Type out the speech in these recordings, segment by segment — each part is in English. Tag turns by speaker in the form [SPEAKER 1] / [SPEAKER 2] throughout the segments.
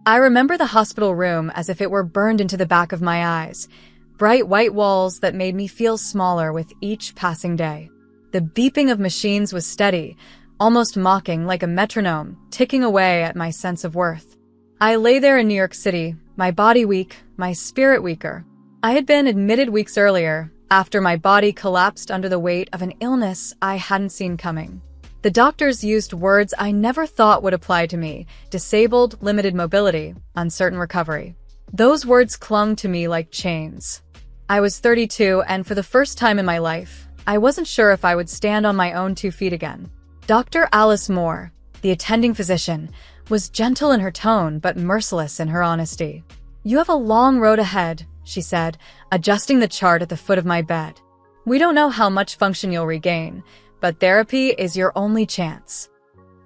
[SPEAKER 1] I remember the hospital room as if it were burned into the back of my eyes, bright white walls that made me feel smaller with each passing day. The beeping of machines was steady, almost mocking, like a metronome, ticking away at my sense of worth. I lay there in New York City, my body weak, my spirit weaker. I had been admitted weeks earlier, after my body collapsed under the weight of an illness I hadn't seen coming. The doctors used words I never thought would apply to me: disabled, limited mobility, uncertain recovery. Those words clung to me like chains. I was 32, and for the first time in my life, I wasn't sure if I would stand on my own 2 feet again. Dr. Alice Moore, the attending physician, was gentle in her tone but merciless in her honesty. "You have a long road ahead," she said, adjusting the chart at the foot of my bed. "We don't know how much function you'll regain, but therapy is your only chance."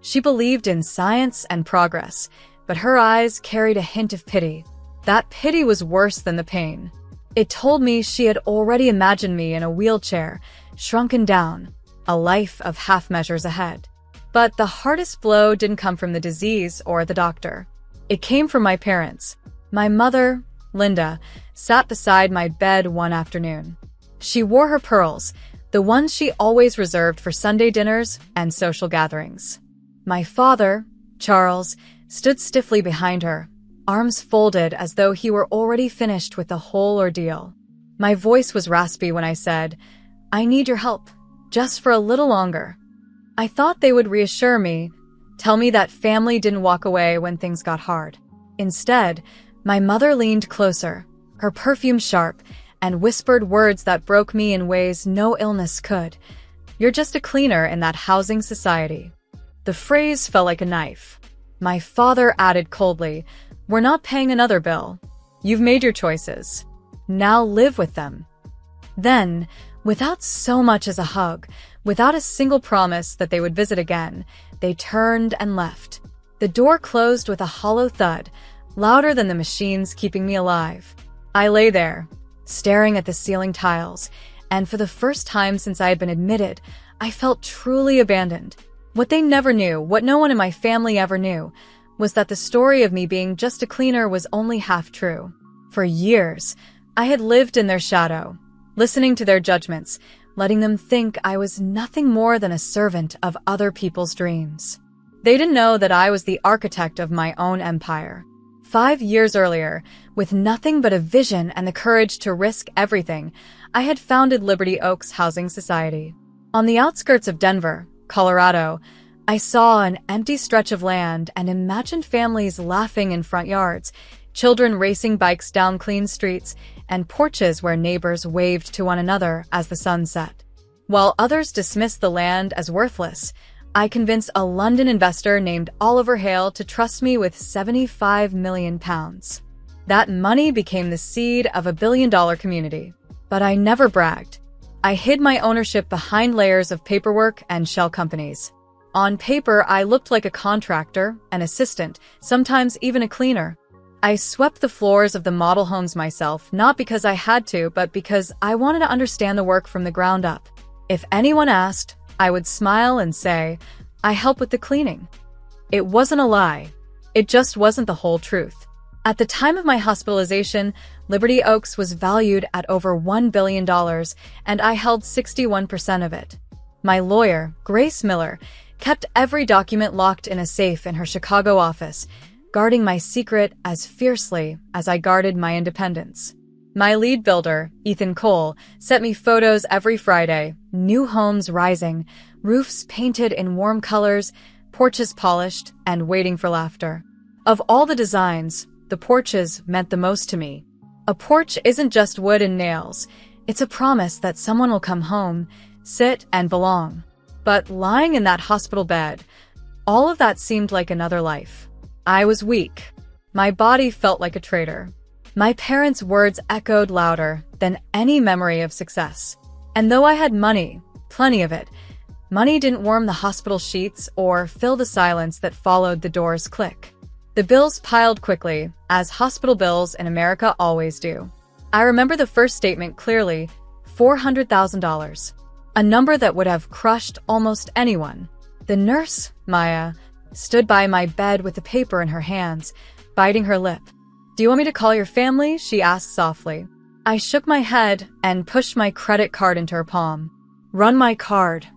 [SPEAKER 1] She believed in science and progress, but her eyes carried a hint of pity. That pity was worse than the pain. It told me she had already imagined me in a wheelchair, shrunken down, a life of half measures ahead. But the hardest blow didn't come from the disease or the doctor. It came from my parents. My mother, Linda, sat beside my bed one afternoon. She wore her pearls, the ones she always reserved for Sunday dinners and social gatherings. My father, Charles, stood stiffly behind her, arms folded as though he were already finished with the whole ordeal. My voice was raspy when I said, "I need your help, just for a little longer." I thought they would reassure me, tell me that family didn't walk away when things got hard. Instead, my mother leaned closer, her perfume sharp, and whispered words that broke me in ways no illness could. "You're just a cleaner in that housing society." The phrase fell like a knife. My father added coldly, "We're not paying another bill. You've made your choices. Now live with them." Then, without so much as a hug, without a single promise that they would visit again, they turned and left. The door closed with a hollow thud, louder than the machines keeping me alive. I lay there, staring at the ceiling tiles, and for the first time since I had been admitted, I felt truly abandoned. What they never knew, what no one in my family ever knew, was that the story of me being just a cleaner was only half true. For years, I had lived in their shadow, listening to their judgments, letting them think I was nothing more than a servant of other people's dreams. They didn't know that I was the architect of my own empire. 5 years earlier, with nothing but a vision and the courage to risk everything, I had founded Liberty Oaks Housing Society. On the outskirts of Denver, Colorado, I saw an empty stretch of land and imagined families laughing in front yards, children racing bikes down clean streets, and porches where neighbors waved to one another as the sun set. While others dismissed the land as worthless, I convinced a London investor named Oliver Hale to trust me with £75 million. That money became the seed of a billion-dollar community. But I never bragged. I hid my ownership behind layers of paperwork and shell companies. On paper, I looked like a contractor, an assistant, sometimes even a cleaner. I swept the floors of the model homes myself, not because I had to, but because I wanted to understand the work from the ground up. If anyone asked, I would smile and say, "I help with the cleaning." It wasn't a lie. It just wasn't the whole truth. At the time of my hospitalization, Liberty Oaks was valued at over $1 billion, and I held 61% of it. My lawyer, Grace Miller, kept every document locked in a safe in her Chicago office, guarding my secret as fiercely as I guarded my independence. My lead builder, Ethan Cole, sent me photos every Friday, new homes rising, roofs painted in warm colors, porches polished, and waiting for laughter. Of all the designs, the porches meant the most to me. A porch isn't just wood and nails. It's a promise that someone will come home, sit, and belong. But lying in that hospital bed, all of that seemed like another life. I was weak. My body felt like a traitor. My parents' words echoed louder than any memory of success. And though I had money, plenty of it, money didn't warm the hospital sheets or fill the silence that followed the door's click. The bills piled quickly, as hospital bills in America always do. I remember the first statement clearly, $400,000, a number that would have crushed almost anyone. The nurse, Maya, stood by my bed with the paper in her hands, biting her lip. "Do you want me to call your family?" she asked softly. I shook my head and pushed my credit card into her palm. "Run my card,"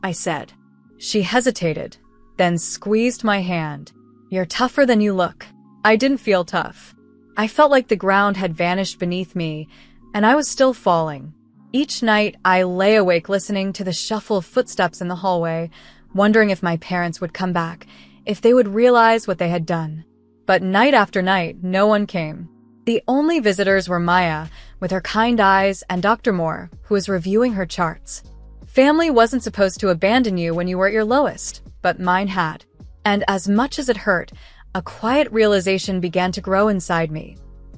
[SPEAKER 1] I said. She hesitated, then squeezed my hand. "You're tougher than you look." I didn't feel tough. I felt like the ground had vanished beneath me, and I was still falling. Each night, I lay awake listening to the shuffle of footsteps in the hallway, wondering if my parents would come back, if they would realize what they had done. But night after night, no one came. The only visitors were Maya, with her kind eyes, and Dr. Moore, who was reviewing her charts. Family wasn't supposed to abandon you when you were at your lowest, but mine had. And as much as it hurt, a quiet realization began to grow inside me.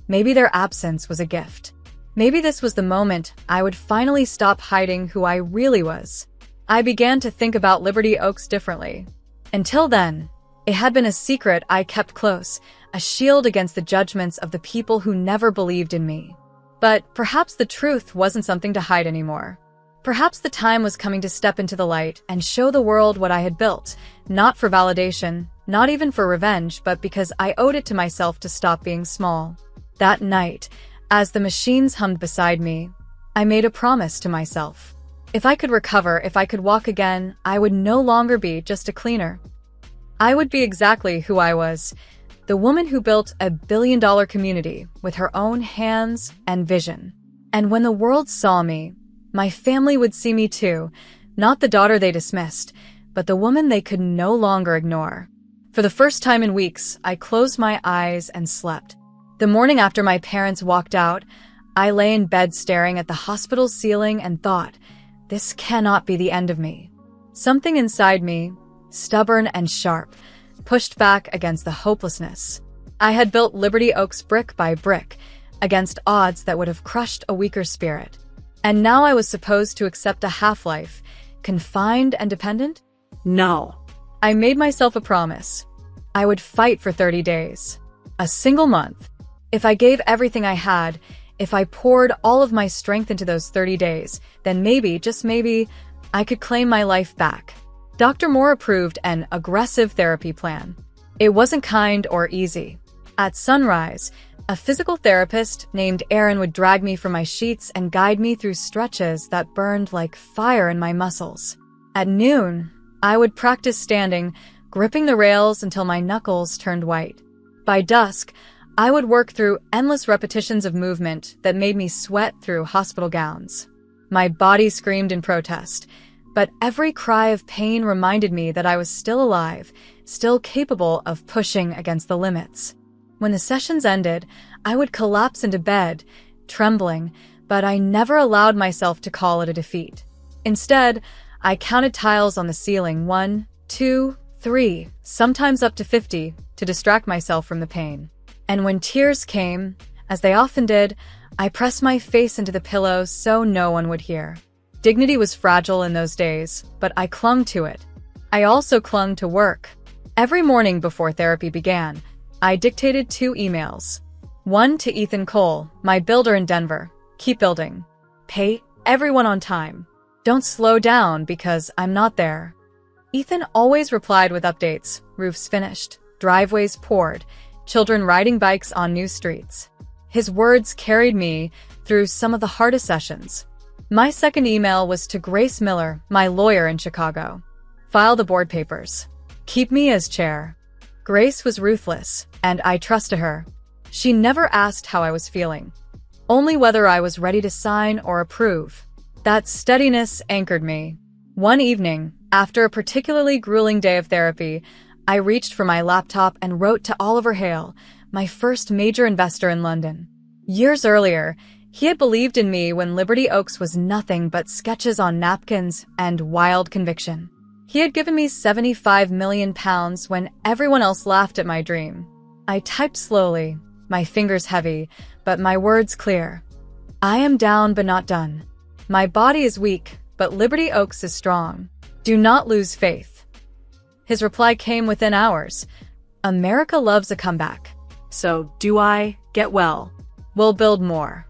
[SPEAKER 1] Maybe their absence was a gift. Maybe this was the moment I would finally stop hiding who I really was. I began to think about Liberty Oaks differently. Until then, it had been a secret I kept close, a shield against the judgments of the people who never believed in me. But perhaps the truth wasn't something to hide anymore. Perhaps the time was coming to step into the light and show the world what I had built, not for validation, not even for revenge, but because I owed it to myself to stop being small. That night, as the machines hummed beside me, I made a promise to myself. If I could recover, if I could walk again, I would no longer be just a cleaner. I would be exactly who I was, the woman who built a billion-dollar community with her own hands and vision. And when the world saw me, my family would see me too, not the daughter they dismissed, but the woman they could no longer ignore. For the first time in weeks, I closed my eyes and slept. The morning after my parents walked out, I lay in bed staring at the hospital ceiling and thought, this cannot be the end of me. Something inside me, stubborn and sharp, pushed back against the hopelessness. I had built Liberty Oaks brick by brick, against odds that would have crushed a weaker spirit. And now I was supposed to accept a half-life, confined and dependent? No. I made myself a promise. I would fight for 30 days. A single month. If I gave everything I had, if I poured all of my strength into those 30 days, then maybe, just maybe, I could claim my life back. Dr. Moore approved an aggressive therapy plan. It wasn't kind or easy. At sunrise, a physical therapist named Aaron would drag me from my sheets and guide me through stretches that burned like fire in my muscles. At noon, I would practice standing, gripping the rails until my knuckles turned white. By dusk, I would work through endless repetitions of movement that made me sweat through hospital gowns. My body screamed in protest, but every cry of pain reminded me that I was still alive, still capable of pushing against the limits. When the sessions ended, I would collapse into bed, trembling, but I never allowed myself to call it a defeat. Instead, I counted tiles on the ceiling, 1, 2, 3, sometimes up to 50, to distract myself from the pain. And when tears came, as they often did, I pressed my face into the pillow so no one would hear. Dignity was fragile in those days, but I clung to it. I also clung to work. Every morning before therapy began, I dictated 2 emails. One to Ethan Cole, my builder in Denver. Keep building. Pay everyone on time. Don't slow down because I'm not there. Ethan always replied with updates. Roofs finished, driveways poured, children riding bikes on new streets. His words carried me through some of the hardest sessions. My second email was to Grace Miller, my lawyer in Chicago. File the board papers. Keep me as chair. Grace was ruthless, and I trusted her. She never asked how I was feeling, only whether I was ready to sign or approve. That steadiness anchored me. One evening, after a particularly grueling day of therapy, I reached for my laptop and wrote to Oliver Hale, my first major investor in London. Years earlier, he had believed in me when Liberty Oaks was nothing but sketches on napkins and wild conviction. He had given me £75 million when everyone else laughed at my dream. I typed slowly, my fingers heavy, but my words clear. I am down but not done. My body is weak, but Liberty Oaks is strong. Do not lose faith. His reply came within hours. America loves a comeback. So do I. Get well. We'll build more.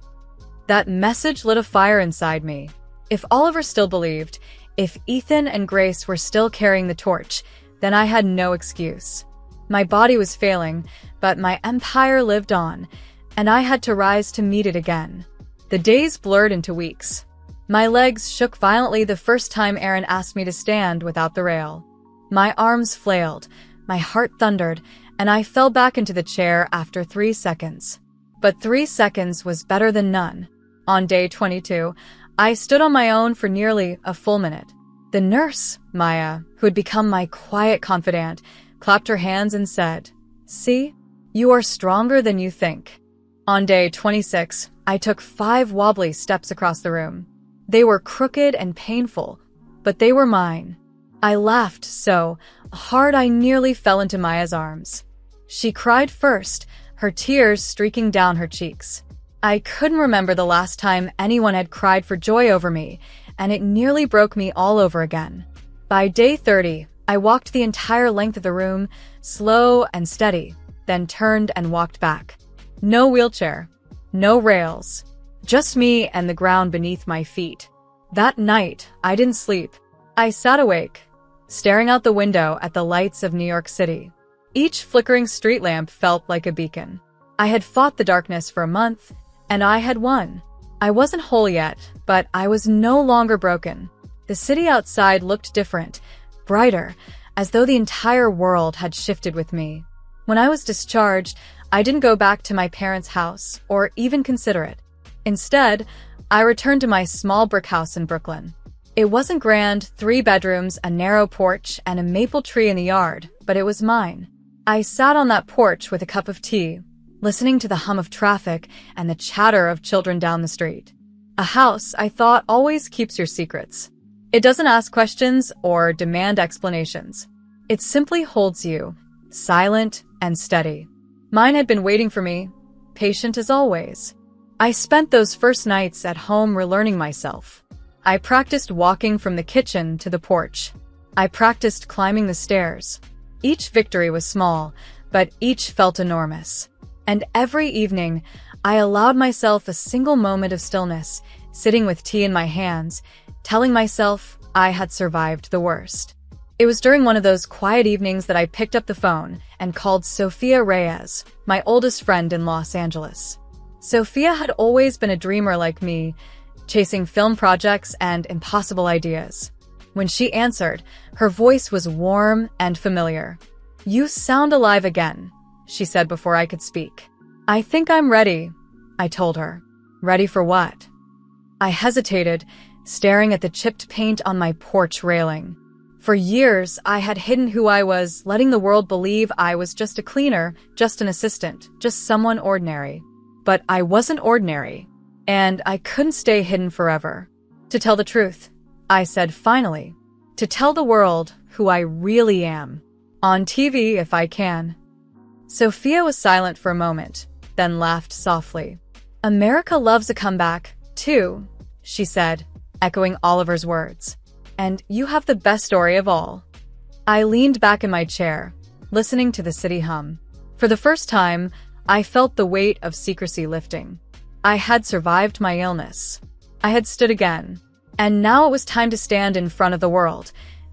[SPEAKER 1] That message lit a fire inside me. If Oliver still believed, if Ethan and Grace were still carrying the torch, then I had no excuse. My body was failing, but my empire lived on, and I had to rise to meet it again. The days blurred into weeks. My legs shook violently the first time Aaron asked me to stand without the rail. My arms flailed, my heart thundered, and I fell back into the chair after 3 seconds. But 3 seconds was better than none. On day 22, I stood on my own for nearly a full minute. The nurse, Maya, who had become my quiet confidant, clapped her hands and said, "See, you are stronger than you think." On day 26, I took 5 wobbly steps across the room. They were crooked and painful, but they were mine. I laughed so hard I nearly fell into Maya's arms. She cried first, her tears streaking down her cheeks. I couldn't remember the last time anyone had cried for joy over me, and it nearly broke me all over again. By day 30, I walked the entire length of the room, slow and steady, then turned and walked back. No wheelchair, no rails, just me and the ground beneath my feet. That night, I didn't sleep. I sat awake, staring out the window at the lights of New York City. Each flickering street lamp felt like a beacon. I had fought the darkness for a month, and I had won. I wasn't whole yet, but I was no longer broken. The city outside looked different, brighter, as though the entire world had shifted with me. When I was discharged, I didn't go back to my parents' house, or even consider it. Instead, I returned to my small brick house in Brooklyn. It wasn't grand, 3 bedrooms, a narrow porch, and a maple tree in the yard, but it was mine. I sat on that porch with a cup of tea, listening to the hum of traffic and the chatter of children down the street. A house, I thought, always keeps your secrets. It doesn't ask questions or demand explanations. It simply holds you, silent and steady. Mine had been waiting for me, patient as always. I spent those first nights at home relearning myself. I practiced walking from the kitchen to the porch. I practiced climbing the stairs. Each victory was small, but each felt enormous. And every evening, I allowed myself a single moment of stillness, sitting with tea in my hands, telling myself I had survived the worst. It was during one of those quiet evenings that I picked up the phone and called Sofia Reyes, my oldest friend in Los Angeles. Sofia had always been a dreamer like me, chasing film projects and impossible ideas. When she answered, her voice was warm and familiar. "You sound alive again," she said before I could speak. "I think I'm ready," I told her. "Ready for what?" I hesitated, staring at the chipped paint on my porch railing. For years, I had hidden who I was, letting the world believe I was just a cleaner, just an assistant, just someone ordinary. But I wasn't ordinary, and I couldn't stay hidden forever. "To tell the truth," I said finally. "To tell the world who I really am. On TV if I can." Sophia was silent for a moment, then laughed softly. "America loves a comeback, too," she said, echoing Oliver's words. "And you have the best story of all." I leaned back in my chair, listening to the city hum. For the first time, I felt the weight of secrecy lifting. I had survived my illness. I had stood again. And now it was time to stand in front of the world,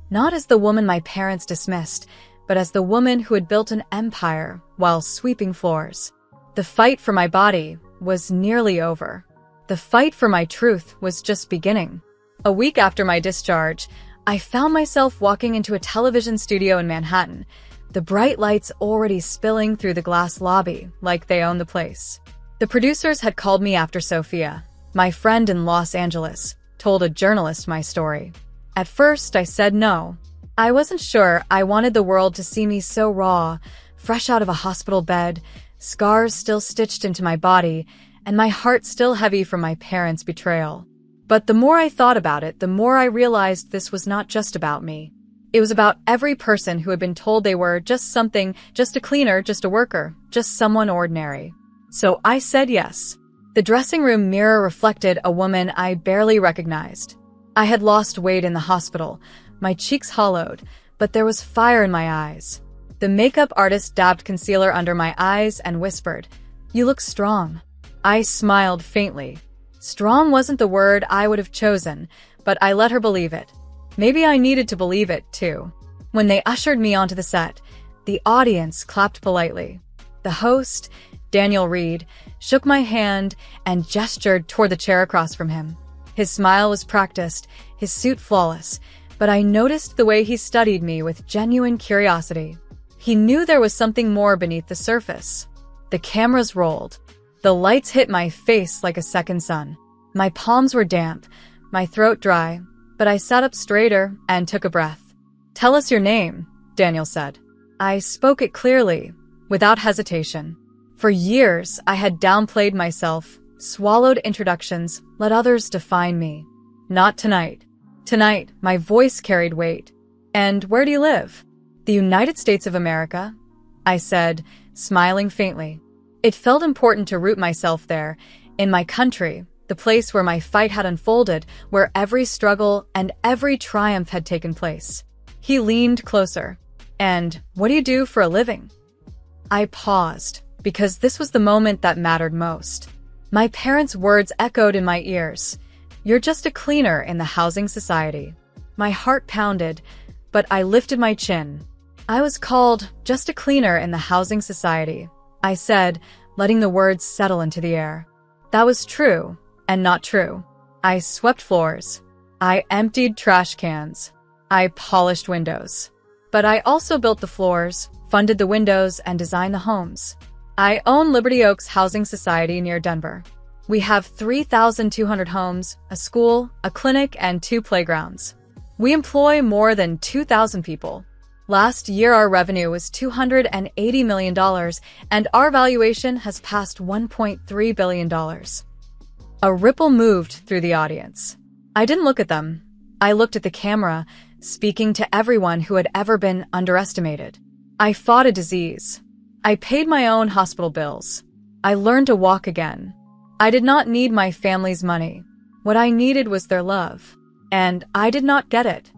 [SPEAKER 1] not as the woman my parents dismissed, but as the woman who had built an empire while sweeping floors. The fight for my body was nearly over. The fight for my truth was just beginning. A week after my discharge, I found myself walking into a television studio in Manhattan, the bright lights already spilling through the glass lobby like they owned the place. The producers had called me after Sophia, my friend in Los Angeles, told a journalist my story. At first, I said no. I wasn't sure I wanted the world to see me so raw, fresh out of a hospital bed, scars still stitched into my body, and my heart still heavy from my parents' betrayal. But the more I thought about it, the more I realized this was not just about me. It was about every person who had been told they were just something, just a cleaner, just a worker, just someone ordinary. So I said yes. The dressing room mirror reflected a woman I barely recognized. I had lost weight in the hospital, my cheeks hollowed, but there was fire in my eyes. The makeup artist dabbed concealer under my eyes and whispered, "You look strong." I smiled faintly. Strong wasn't the word I would have chosen, but I let her believe it. Maybe I needed to believe it, too. When they ushered me onto the set, the audience clapped politely. The host, Daniel Reed, shook my hand and gestured toward the chair across from him. His smile was practiced, his suit flawless, but I noticed the way he studied me with genuine curiosity. He knew there was something more beneath the surface. The cameras rolled. The lights hit my face like a second sun. My palms were damp, my throat dry, but I sat up straighter and took a breath. "Tell us your name," Daniel said. I spoke it clearly, without hesitation. For years, I had downplayed myself, swallowed introductions, let others define me. Not tonight. Tonight, my voice carried weight. "And where do you live?" "The United States of America," I said, smiling faintly. It felt important to root myself there, in my country, the place where my fight had unfolded, where every struggle and every triumph had taken place. He leaned closer. "And what do you do for a living?" I paused, because this was the moment that mattered most. My parents' words echoed in my ears. "You're just a cleaner in the housing society." My heart pounded, but I lifted my chin. I was called just a cleaner in the housing society, I said, letting the words settle into the air. That was true, and not true. I swept floors. I emptied trash cans. I polished windows. But I also built the floors, funded the windows, and designed the homes. I own Liberty Oaks Housing Society near Denver. We have 3,200 homes, a school, a clinic, and 2 playgrounds. We employ more than 2,000 people. Last year, our revenue was $280 million, and our valuation has passed $1.3 billion. A ripple moved through the audience. I didn't look at them. I looked at the camera, speaking to everyone who had ever been underestimated. I fought a disease. I paid my own hospital bills. I learned to walk again. I did not need my family's money. What I needed was their love. And I did not get it.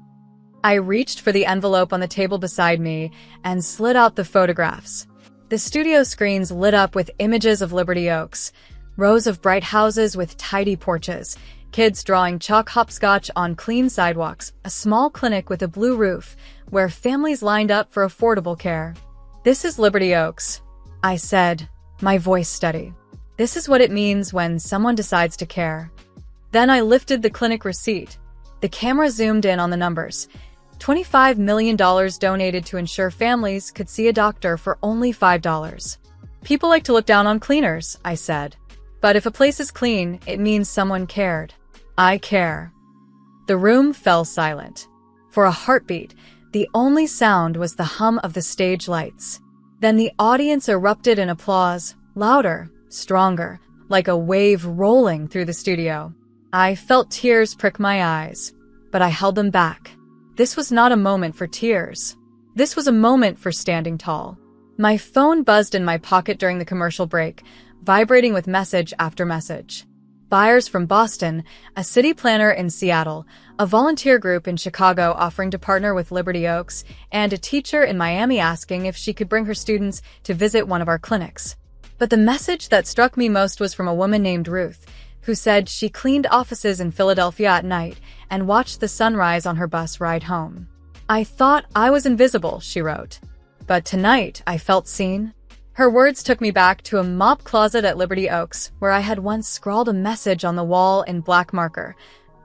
[SPEAKER 1] I reached for the envelope on the table beside me and slid out the photographs. The studio screens lit up with images of Liberty Oaks, rows of bright houses with tidy porches, kids drawing chalk hopscotch on clean sidewalks, a small clinic with a blue roof where families lined up for affordable care. "This is Liberty Oaks," I said, my voice steady. "This is what it means when someone decides to care." Then I lifted the clinic receipt. The camera zoomed in on the numbers. $25 million donated to ensure families could see a doctor for only $5. "People like to look down on cleaners," I said. "But if a place is clean, it means someone cared. I care." The room fell silent. For a heartbeat, the only sound was the hum of the stage lights. Then the audience erupted in applause, louder, stronger, like a wave rolling through the studio. I felt tears prick my eyes, but I held them back. This was not a moment for tears. This was a moment for standing tall. My phone buzzed in my pocket during the commercial break, vibrating with message after message. Buyers from Boston, a city planner in Seattle, a volunteer group in Chicago offering to partner with Liberty Oaks, and a teacher in Miami asking if she could bring her students to visit one of our clinics. But the message that struck me most was from a woman named Ruth, who said she cleaned offices in Philadelphia at night and watched the sunrise on her bus ride home. "I thought I was invisible," she wrote. "But tonight I felt seen." Her words took me back to a mop closet at Liberty Oaks, where I had once scrawled a message on the wall in black marker.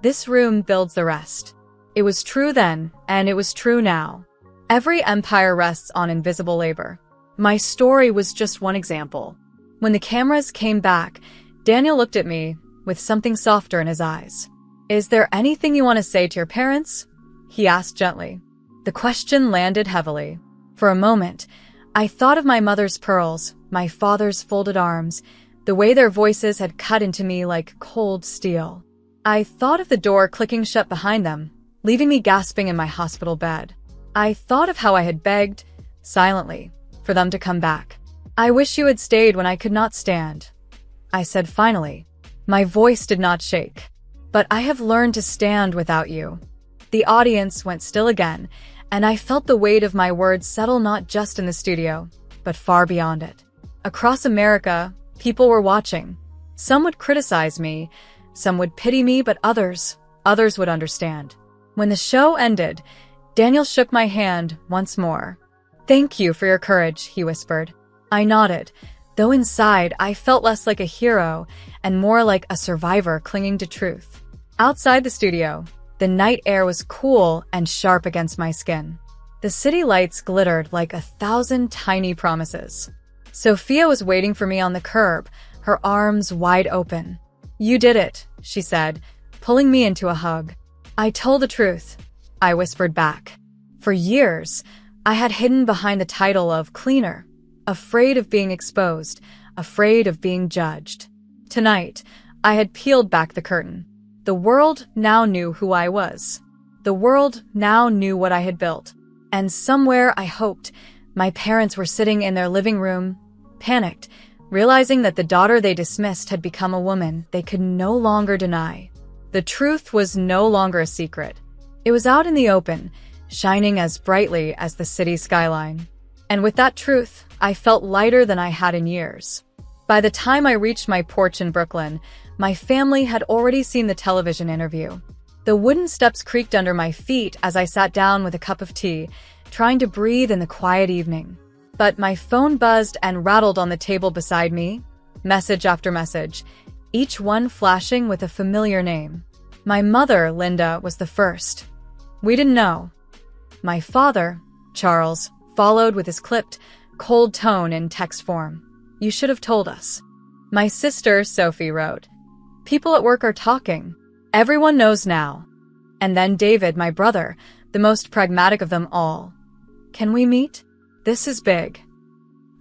[SPEAKER 1] "This room builds the rest." It was true then, and it was true now. Every empire rests on invisible labor. My story was just one example. When the cameras came back, Daniel looked at me with something softer in his eyes. "Is there anything you want to say to your parents?" he asked gently. The question landed heavily. For a moment, I thought of my mother's pearls, my father's folded arms, the way their voices had cut into me like cold steel. I thought of the door clicking shut behind them, leaving me gasping in my hospital bed. I thought of how I had begged, silently, for them to come back. "I wish you had stayed when I could not stand," I said finally. My voice did not shake. "But I have learned to stand without you." The audience went still again, and I felt the weight of my words settle not just in the studio, but far beyond it. Across America, people were watching. Some would criticize me, some would pity me, but others would understand. When the show ended, Daniel shook my hand once more. "Thank you for your courage," he whispered. I nodded, though inside I felt less like a hero and more like a survivor clinging to truth. Outside the studio, the night air was cool and sharp against my skin. The city lights glittered like 1,000 tiny promises. Sophia was waiting for me on the curb, her arms wide open. "You did it," she said, pulling me into a hug. "I told the truth," I whispered back. For years, I had hidden behind the title of cleaner, afraid of being exposed, afraid of being judged. Tonight, I had peeled back the curtain. The world now knew who I was. The world now knew what I had built. And somewhere, I hoped, my parents were sitting in their living room, panicked, realizing that the daughter they dismissed had become a woman they could no longer deny. The truth was no longer a secret. It was out in the open, shining as brightly as the city skyline. And with that truth, I felt lighter than I had in years. By the time I reached my porch in Brooklyn, my family had already seen the television interview. The wooden steps creaked under my feet as I sat down with a cup of tea, trying to breathe in the quiet evening. But my phone buzzed and rattled on the table beside me, message after message, each one flashing with a familiar name. My mother, Linda, was the first. "We didn't know." My father, Charles, followed with his clipped, cold tone in text form. "You should have told us." My sister, Sophie, wrote, "People at work are talking. Everyone knows now." And then David, my brother, the most pragmatic of them all. "Can we meet? This is big."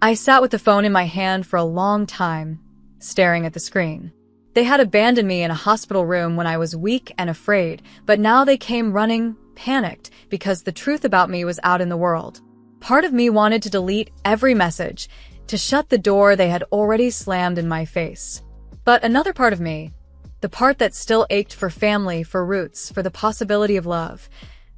[SPEAKER 1] I sat with the phone in my hand for a long time, staring at the screen. They had abandoned me in a hospital room when I was weak and afraid, but now they came running, panicked, because the truth about me was out in the world. Part of me wanted to delete every message, to shut the door they had already slammed in my face. But another part of me, the part that still ached for family, for roots, for the possibility of love,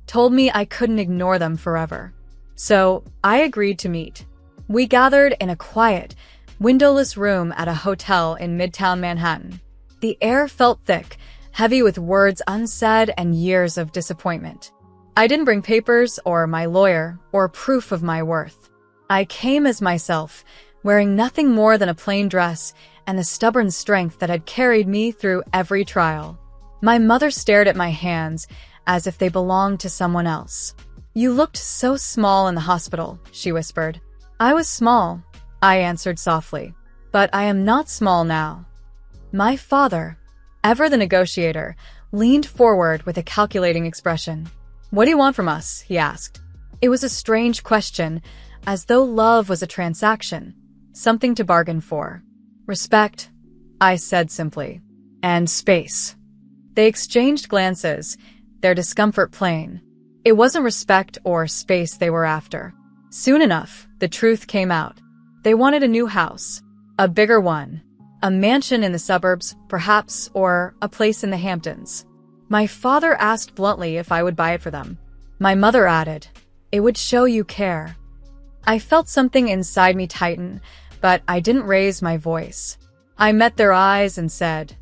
[SPEAKER 1] told me I couldn't ignore them forever. So I agreed to meet. We gathered in a quiet, windowless room at a hotel in Midtown Manhattan. The air felt thick, heavy with words unsaid and years of disappointment. I didn't bring papers or my lawyer or proof of my worth. I came as myself, wearing nothing more than a plain dress and the stubborn strength that had carried me through every trial. My mother stared at my hands as if they belonged to someone else. "You looked so small in the hospital," she whispered. "I was small," I answered softly. "But I am not small now." My father, ever the negotiator, leaned forward with a calculating expression. "What do you want from us?" he asked. It was a strange question, as though love was a transaction, something to bargain for. "Respect," I said simply. "And space." They exchanged glances, their discomfort plain. It wasn't respect or space they were after. Soon enough, the truth came out. They wanted a new house, a bigger one, a mansion in the suburbs, perhaps, or a place in the Hamptons. My father asked bluntly if I would buy it for them. My mother added, "It would show you care." I felt something inside me tighten, but I didn't raise my voice. I met their eyes and said,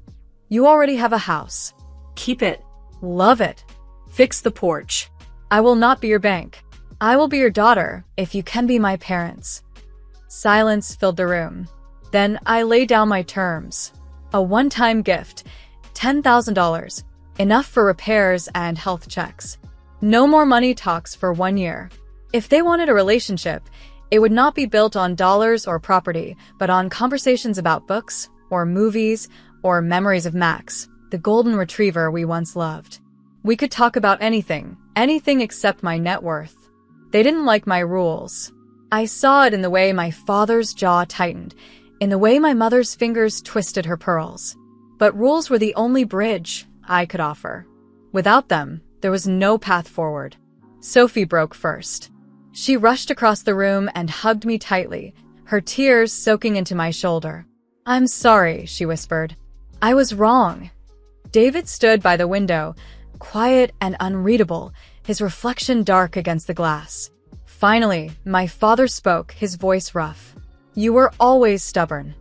[SPEAKER 1] "You already have a house. Keep it. Love it. Fix the porch. I will not be your bank. I will be your daughter if you can be my parents." Silence filled the room. Then I laid down my terms. A one-time gift, $10,000, enough for repairs and health checks. No more money talks for 1 year. If they wanted a relationship, it would not be built on dollars or property, but on conversations about books, or movies, or memories of Max, the golden retriever we once loved. We could talk about anything except my net worth. They didn't like my rules. I saw it in the way my father's jaw tightened, in the way my mother's fingers twisted her pearls. But rules were the only bridge I could offer. Without them, there was no path forward. Sophie broke first. She rushed across the room and hugged me tightly, her tears soaking into my shoulder. "I'm sorry," she whispered. "I was wrong." David stood by the window, quiet and unreadable, his reflection dark against the glass. Finally, my father spoke, his voice rough. "You were always stubborn."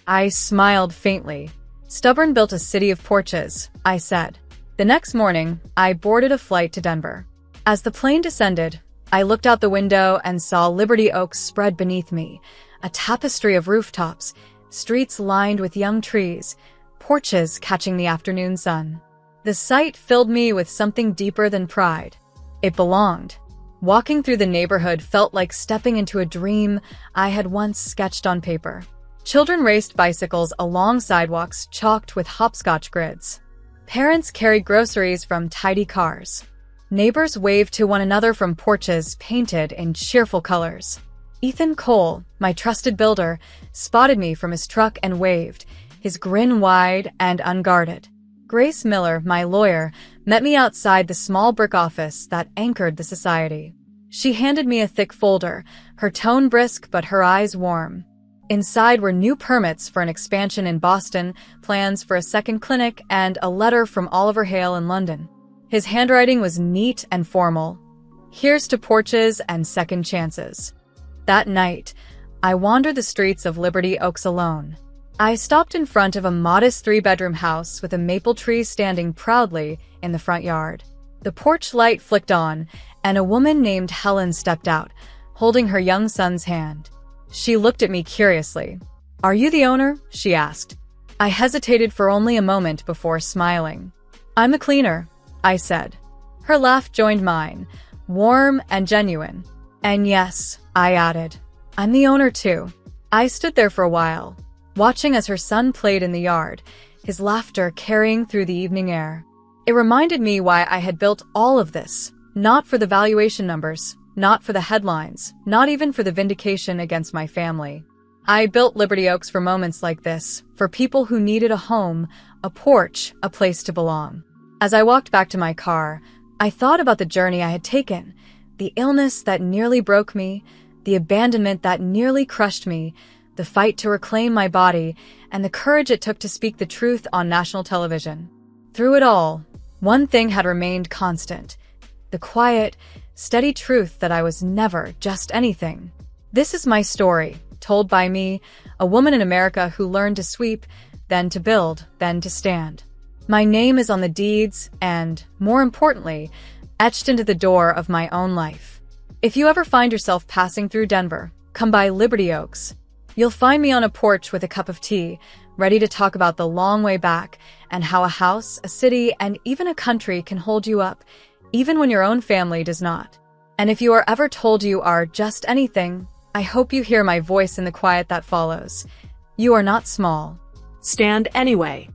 [SPEAKER 1] I smiled faintly. "Stubborn built a city of porches," I said. The next morning, I boarded a flight to Denver. As the plane descended, I looked out the window and saw Liberty Oaks spread beneath me, a tapestry of rooftops, streets lined with young trees, porches catching the afternoon sun. The sight filled me with something deeper than pride. It belonged. Walking through the neighborhood felt like stepping into a dream I had once sketched on paper. Children raced bicycles along sidewalks chalked with hopscotch grids. Parents carried groceries from tidy cars. Neighbors waved to one another from porches painted in cheerful colors. Ethan Cole, my trusted builder, spotted me from his truck and waved, his grin wide and unguarded. Grace Miller, my lawyer, met me outside the small brick office that anchored the society. She handed me a thick folder, her tone brisk but her eyes warm. Inside were new permits for an expansion in Boston, plans for a second clinic, and a letter from Oliver Hale in London. His handwriting was neat and formal. Here's to porches and second chances. That night, I wandered the streets of Liberty Oaks alone. I stopped in front of a modest 3-bedroom house with a maple tree standing proudly in the front yard. The porch light flicked on, and a woman named Helen stepped out, holding her young son's hand. She looked at me curiously. "Are you the owner?" she asked. I hesitated for only a moment before smiling. "I'm a cleaner," I said. Her laugh joined mine, warm and genuine. "And yes," I added, "I'm the owner too." I stood there for a while, watching as her son played in the yard, his laughter carrying through the evening air. It reminded me why I had built all of this, not for the valuation numbers, not for the headlines, not even for the vindication against my family. I built Liberty Oaks for moments like this, for people who needed a home, a porch, a place to belong. As I walked back to my car, I thought about the journey I had taken, the illness that nearly broke me, the abandonment that nearly crushed me, the fight to reclaim my body, and the courage it took to speak the truth on national television. Through it all, one thing had remained constant: the quiet, steady truth that I was never just anything. This is my story, told by me, a woman in America who learned to sweep, then to build, then to stand. My name is on the deeds and, more importantly, etched into the door of my own life. If you ever find yourself passing through Denver, come by Liberty Oaks. You'll find me on a porch with a cup of tea, ready to talk about the long way back and how a house, a city, and even a country can hold you up, even when your own family does not. And if you are ever told you are just anything, I hope you hear my voice in the quiet that follows. You are not small.
[SPEAKER 2] Stand anyway.